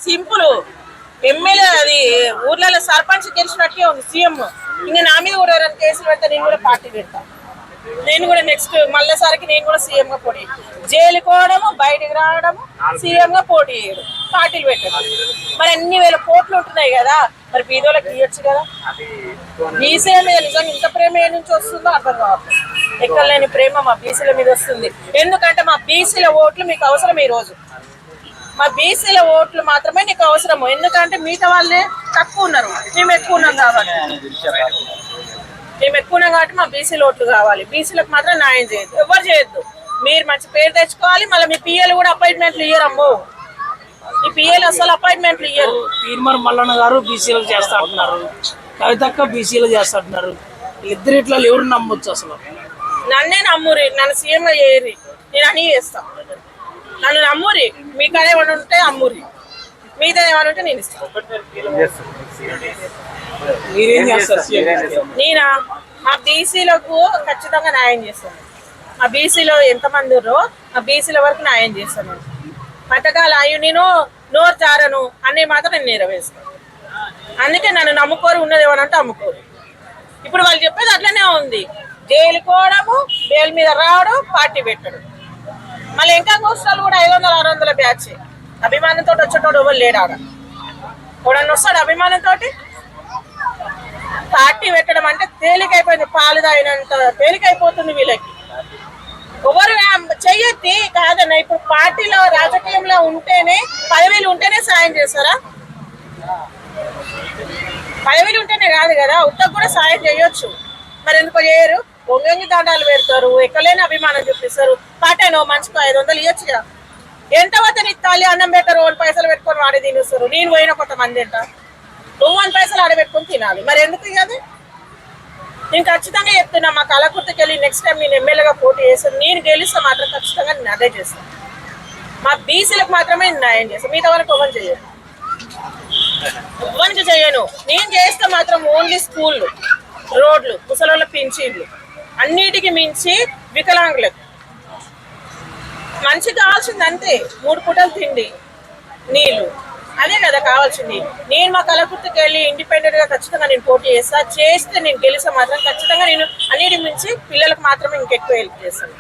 Simple. MLA అది ఊర్లలో సర్పంచ్ గెలిచినట్టే ఉంది సీఎం. ఇంకా నా మీద కూడా ఎవరైనా కేసులు పెడితే నేను కూడా పార్టీ పెడతా. నేను కూడా నెక్స్ట్ మళ్ళీసారికి నేను కూడా సీఎం గా పోటీ, జైలుకి పోవడము, బయటికి రావడము, సీఎం గా పోటీ చేయడం, పార్టీలు పెట్టడం. మరి అన్ని వేల కోట్లు ఉంటున్నాయి కదా, మరి బీదోళ్ళకి ఇవ్వచ్చు కదా. బీసీల మీద నిజంగా ఇంత ప్రేమ ఏ నుంచి వస్తుందో అర్థం కావట్లేదు. ఎక్కడ లేని ప్రేమ మా బీసీల మీద వస్తుంది. ఎందుకంటే మా బీసీల ఓట్లు మీకు అవసరం. ఈ రోజు మా బీసీల ఓట్లు మాత్రమే నీకు అవసరము. ఎందుకంటే మిగతా వాళ్ళే తక్కువ ఉన్నారు, మేము ఎక్కువ ఉన్నాం కాబట్టి మా బీసీల ఓట్లు కావాలి. బీసీలకు మాత్రం న్యాయం చేయొద్దు, ఎవరు చేయొద్దు. మీరు మంచి పేరు తెచ్చుకోవాలి. మళ్ళీ మీ పిఎలు కూడా అపాయింట్మెంట్లు ఇయ్యరమ్మో. ఈ పిఎలు అసలు అపాయింట్మెంట్లు ఇయ్యరు. తీర్మార్ మల్లన్న గారు బీసీలకు చేస్తా అంటున్నారు, కవితక్క బీసీలు చేస్తా అంటున్నారు. ఇద్దరు ఇట్లా ఎవరు నమ్మొచ్చు అసలు? నన్నే నమ్మురి, నన్ను సీఎం చేయరి, నేను అని చేస్తా. నన్ను నమ్మురి, మీకు అదేమని ఉంటే అమ్మురి, మీతో ఏమని ఉంటే నేను ఇస్తాను. నేనా మా బీసీలకు ఖచ్చితంగా న్యాయం చేస్తాను. మా బీసీలో ఎంతమంది ఉన్నారో మా బీసీల వరకు న్యాయం చేస్తాను. పథకాలు అయ్యి నేను నోరు జారను అన్నీ మాత్రం నేను నెరవేరుస్తాను. అందుకే నన్ను నమ్ముకోరు, ఉన్నది ఏమనంటే అమ్ముకోరు. ఇప్పుడు వాళ్ళు చెప్పేది అట్లనే ఉంది. జైలు పోవడము, బెయిల్ మీద రావడం, పార్టీ పెట్టడం. మళ్ళీ ఇంకా కోస్టాలు కూడా 500, 600 బ్యాచ్. అభిమానంతో వచ్చేటోడు ఎవరు లేడు ఆడ. ఎవడన్నా వస్తాడు అభిమానంతో? పార్టీ పెట్టడం అంటే తేలికైపోయింది, పాలు తాగినంత తేలికైపోతుంది వీళ్ళకి. ఎవరు చెయ్యొద్ది కాదన్న. ఇప్పుడు పార్టీలో రాజకీయంలో ఉంటేనే, పదవిలు ఉంటేనే సాయం చేస్తారా? పదవిలు ఉంటేనే కాదు కదా, ఉత్తకు కూడా సాయం చేయొచ్చు. మరి ఎందుకో చేయరు? ఒంగంగి దండాలు పెడతారు, ఎక్కలేని అభిమానం చూపిస్తారు. పాటేనో మనిషికి 500 ఇవ్వచ్చుగా. ఎంత వద్దని ఇస్తాలి? అన్నం పెట్టరు, 1 పైసలు పెట్టుకొని వాడే తినేస్తారు. నేను పోయిన కొంతమంది ఎంత నువ్వు 1 పైసలు ఆడబెట్టుకొని తినాలి. మరి ఎందుకు ఇవ్వదు? నేను ఖచ్చితంగా చెప్తున్నా, మా కలకుర్తికి వెళ్ళి నెక్స్ట్ టైం నేను ఎమ్మెల్యేగా పోటీ చేస్తాను. నేను గెలిస్తే మాత్రం ఖచ్చితంగా నేను అదే చేస్తాను. మా బీసీలకు మాత్రమే న్యాయం చేస్తాను, మిగతా వాళ్ళకి ఎవరు చేయను, ఎవరికి చేయను. నేను చేస్తే మాత్రం ఓన్లీ స్కూళ్ళు, రోడ్లు, ముసలోళ్ళ పింఛన్లు, అన్నిటికీ మించి వికలాంగులకు మంచి కావాల్సింది అంతే. 3 పూటలు తిండి, నీళ్ళు, అదే కదా కావాల్సింది. నేను మా కలకుర్తికి వెళ్ళి ఇండిపెండెంట్ గా ఖచ్చితంగా నేను పోటీ చేస్తే నేను గెలిస్తే మాత్రం ఖచ్చితంగా నేను అన్నిటి మించి పిల్లలకు మాత్రమే ఇంకెక్కువ హెల్ప్ చేస్తాను.